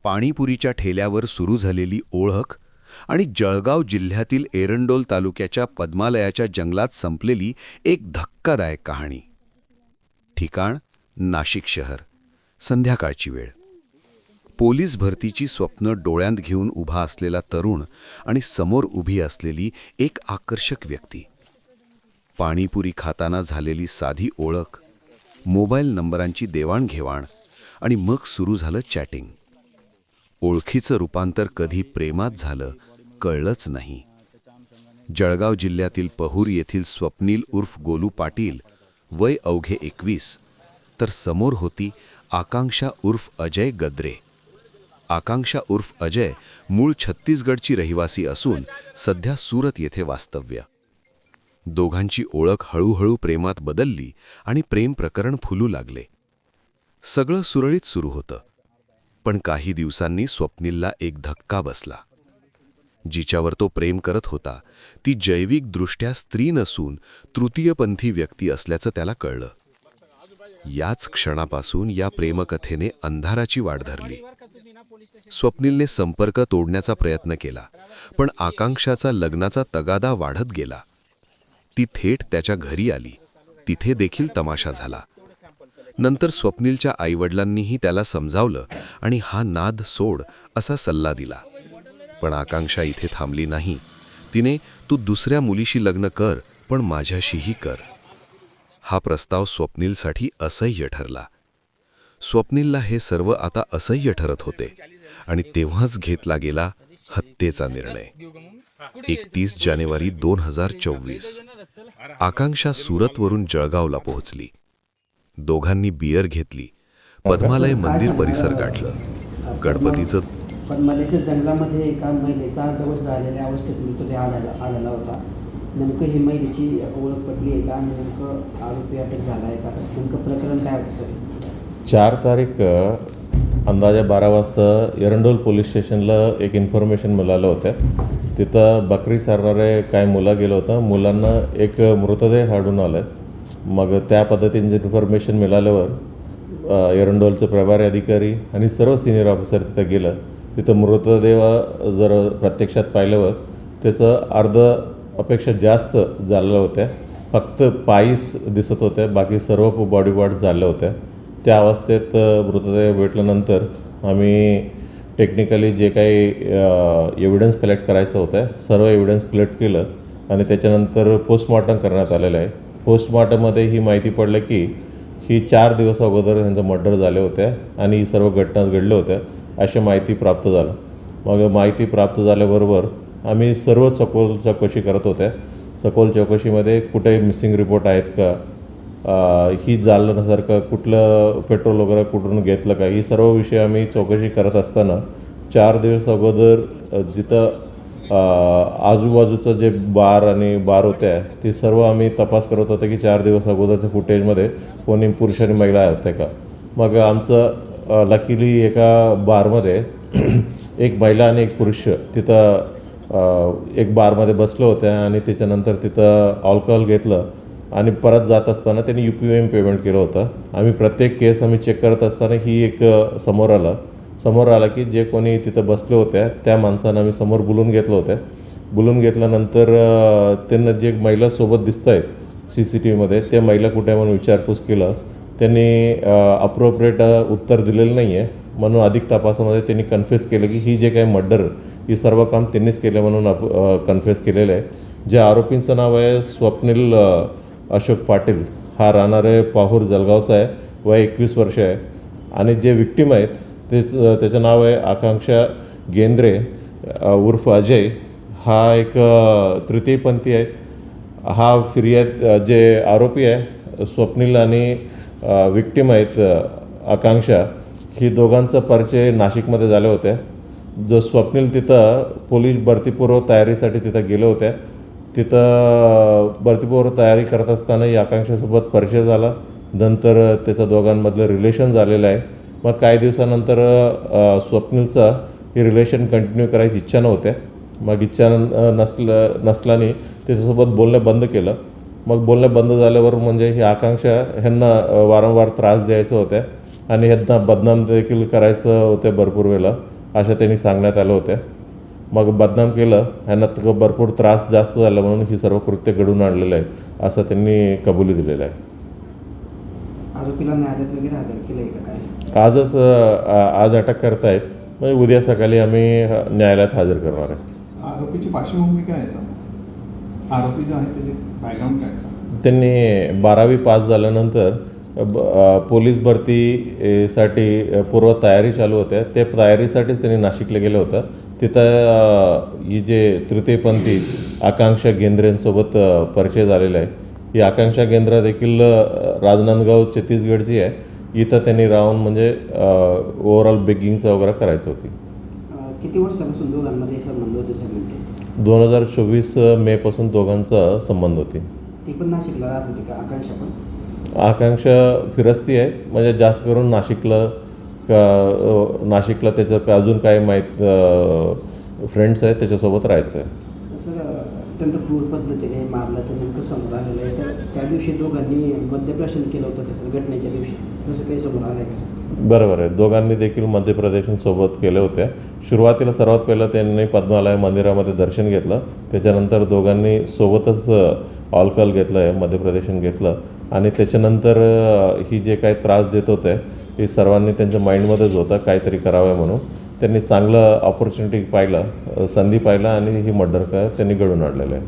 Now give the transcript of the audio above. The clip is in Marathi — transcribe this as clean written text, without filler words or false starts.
पाणीपुरीच्या ठेल्यावर सुरू झालेली ओळख आणि जळगाव जिल्ह्यातील एरंडोल तालुक्याच्या पद्मालयाच्या जंगलात संपलेली एक धक्कादायक कहाणी. ठिकाण नाशिक शहर. संध्याकाळची वेळ. पोलीस भरतीची स्वप्न डोळ्यांत घेऊन उभा असलेला तरुण आणि समोर उभी असलेली एक आकर्षक व्यक्ती. पाणीपुरी खाताना झालेली साधी ओळख, मोबाईल नंबरांची देवाणघेवाण आणि मग सुरू झालं चॅटिंग. ओळखीचं रूपांतर कधी प्रेमात झालं कळलंच नाही. जळगाव जिल्ह्यातील पहूर येथील स्वप्नील उर्फ गोलू पाटील, वय अवघे 21, तर समोर होती आकांक्षा उर्फ अजय गद्रे. आकांक्षा उर्फ अजय मूळ छत्तीसगडची रहिवासी असून सध्या सुरत येथे वास्तव्य. दोघांची ओळख हळूहळू प्रेमात बदलली आणि प्रेम प्रकरण फुलू लागले. सगळं सुरळीत सुरू होतं, पण काही दिवसांनी स्वप्नीलला एक धक्का बसला. जिच्यावर तो प्रेम करत होता ती जैविकदृष्ट्या स्त्री नसून तृतीयपंथी व्यक्ती असल्याचं त्याला कळलं. याच क्षणापासून या प्रेमकथेने अंधाराची वाट धरली. स्वप्नीलने संपर्क तोडण्याचा प्रयत्न केला, पण आकांक्षाचा लग्नाचा तगादा वाढत गेला. ती थेट त्याच्या घरी आली. तिथे देखील तमाशा झाला. नंतर स्वप्नीलच्या आईवडिलांनीही त्याला समजावलं आणि हा नाद सोड असा सल्ला दिला. पण आकांक्षा इथे थांबली नाही. तिने तू दुसऱ्या मुलीशी लग्न कर, पण माझ्याशीही कर. हा प्रस्ताव स्वप्नीलसाठी असह्य ठरला. स्वप्नीलला हे सर्व आता असह्य ठरत होते आणि तेव्हाच घेतला गेला हत्येचा निर्णय. 31 जानेवारी 2024. आकांक्षा सुरतवरून जळगावला पोहोचली. दोघांनी बियर घेतली. पद्मालय मंदिर परिसर गाठलं. गणपतीचं पद्मालयाच्या जंगलामध्ये एका महिलेचा अर्धवट झालेल्या अवस्थेत मृतदेह आढळला होता. नेमकं ही महिलेची ओळख पटली आहे का? नेमकं आरोपी अटक झाला आहे का? नेमकं प्रकरण काय होतं सर? 4 तारीख अंदाजे 12 वाजता एरंडोल पोलीस स्टेशनला एक इन्फॉर्मेशन मिळालं होतं. तिथं बकरी चारणारे काय मुलं गेलं होतं. मुलांना एक मृतदेह आढळून आला. मग त्या पद्धतीने इन्फॉर्मेशन मिळाल्यावर एरंडोलचे प्रभारी अधिकारी आणि सर्व सिनियर ऑफिसर तिथं गेलं. तिथं मृतदेह जर प्रत्यक्षात पाहिल्यावर त्याचं अपेक्षा जास्त झालेलं होत्या. फक्त पायीस दिसत होत्या, बाकी सर्व बॉडी पार्ट्स झाल्या होत्या. त्या अवस्थेत मृतदेह भेटल्यानंतर आम्ही टेक्निकली जे काही एव्हिडन्स कलेक्ट करायचं होतं सर्व एव्हिडन्स कलेक्ट केलं आणि त्याच्यानंतर पोस्टमॉर्टम करण्यात आलेलं आहे. पोस्टमॉर्टममध्ये ही माहिती पडलं की ही 4 दिवस अगोदर यांचं मर्डर झाले होते आणि ही सर्व घटना घडल्या होत्या अशी माहिती प्राप्त झालं. मग माहिती प्राप्त झाल्याबरोबर आम्ही सर्व सखोल चौकशी करत होत्या. सखोल चौकशीमध्ये कुठे मिसिंग रिपोर्ट आहेत का, ही जाळण्यासारखं कुठलं पेट्रोल वगैरे कुठून घेतलं का, ही सर्व विषय आम्ही चौकशी करत असताना 4 दिवस अगोदर जिथं आजूबाजूचं जे बार होत्या ती सर्व आम्ही तपास करत होतो की 4 दिवस अगोदरच्या फुटेजमध्ये कोणी पुरुष आणि महिला होते का. मग आमचं लकीली एका बारमध्ये एक महिला आणि एक पुरुष तिथं एक बारमध्ये बसलं होत्या आणि त्याच्यानंतर तिथं अल्कोहोल घेतलं आणि परत जात असताना त्यांनी UPM पेमेंट केलं होतं. आम्ही प्रत्येक केस आम्ही चेक करत असताना ही एक समोर आला की जे कोणी तिथं बसले होत्या त्या माणसांना आम्ही समोर बोलून घेतलं होतं. बोलून घेतल्यानंतर त्यांना जे महिला सोबत दिसत आहेत CCTVमध्ये त्या महिला कुठे म्हणून विचारपूस केलं. त्यांनी अप्रोप्रिएट उत्तर दिलेलं नाही आहे. म्हणून अधिक तपासामध्ये त्यांनी कन्फेस केलं की ही जे काही मर्डर ही सर्व काम त्यांनीच केलं म्हणून कन्फेस केलेलं आहे. जे आरोपींचं नाव आहे स्वप्नील अशोक पाटील. हा राहणारे पाहूर जळगावचा आहे. वय 21 वर्ष आहे. आणि जे विक्टीम आहेत त्याचं नाव आहे आकांक्षा गेंद्रे उर्फ अजय. हा एक तृतीयपंथी आहे. हा फिर्याद जे आरोपी आहे स्वप्नील आणि विक्टीम आहेत आकांक्षा, ही दोघांचा परिचय नाशिकमध्ये झाले होते. जो स्वप्नील तिथं पोलीस भरतीपूर्व तयारीसाठी तिथं गेले होते. तिथं भरतीपूर्व तयारी करत असताना ही आकांक्षासोबत परिचय झाला. नंतर त्याच्या दोघांमधलं रिलेशन झालेलं आहे. मग काही दिवसानंतर स्वप्नीलचं ही रिलेशन कंटिन्यू करायची इच्छा नव्हते. मग इच्छा नसल्याने त्याच्यासोबत बोलणं बंद केलं. मग बोलणं बंद झाल्यावर म्हणजे ही आकांक्षा ह्यांना वारंवार त्रास द्यायचं होत्या आणि ह्यांना बदनाम देखील करायचं होते भरपूर वेळेला. असं त्यांनी सांगण्यात आलं होतं. मग बदनाम केलं, ह्यांना भरपूर त्रास जास्त झाला म्हणून ही सर्व कृत्य घडून आणलेलं आहे असं त्यांनी कबुली दिलेलं आहे. आरोपीला न्यायालयात वगैरे हजर केलं आहे का काय? आजच आज अटक करतायत, म्हणजे उद्या सकाळी आम्ही न्यायालयात हजर करणार आहे. आरोपीची पार्श्वभूमी काय आहे सर? आरोपी जो आहे त्याचे बॅकग्राऊंड काय सर? त्यांनी 12वी पास झाल्यानंतर पोलीस भरतीसाठी पूर्व तयारी चालू होत्या. ते तयारीसाठीच त्यांनी नाशिकला गेलं होतं. तिथं ही जे तृतीयपंथी आकांक्षा गेंद्रेंसोबत परिचय झालेला आहे. ही आकांक्षा गेंद्रा देखील राजनांदगाव छत्तीसगडची आहे. इथं त्यांनी राहून म्हणजे ओव्हरऑल बेगिंगचं वगैरे करायचं होती. किती वर्षापासून दोघांमध्ये संबंध होते सगळे? 2024 मेपासून दोघांचा संबंध होती. ती पण नाशिकला राहत होती का आकांक्षा पण? आकांक्षा फिरस्ती आहे, म्हणजे जास्त करून नाशिकला त्याचं अजून काय माहीत फ्रेंड्स आहेत त्याच्यासोबत राहायचं आहे. सर अत्यंत क्रूर पद्धतीने मारलं तर नेमकं समोर आलेलं आहे. तर त्या दिवशी दोघांनी मद्यप्राशन केलं होतं का सर घटनेच्या दिवशी? तसं काही समोर आलं आहे का सर? बरोबर आहे, दोघांनी देखील मध्यप्रदेशांसोबत केले होते. सुरुवातीला सर्वात पहिलं त्यांनी पद्मालय मंदिरामध्ये दर्शन घेतलं. त्याच्यानंतर दोघांनी सोबतच अल्कोहोल घेतलं आहे, मध्यप्रदेशन घेतलं आणि त्याच्यानंतर ही जे काही त्रास देत होते हे सर्वांनी त्यांच्या माइंडमध्येच होतं काहीतरी करावं म्हणून. त्यांनी चांगलं ऑपॉर्च्युनिटी पाहिलं, संधी पाहिलं आणि ही मर्डर त्यांनी घडून आणलेलं आहे.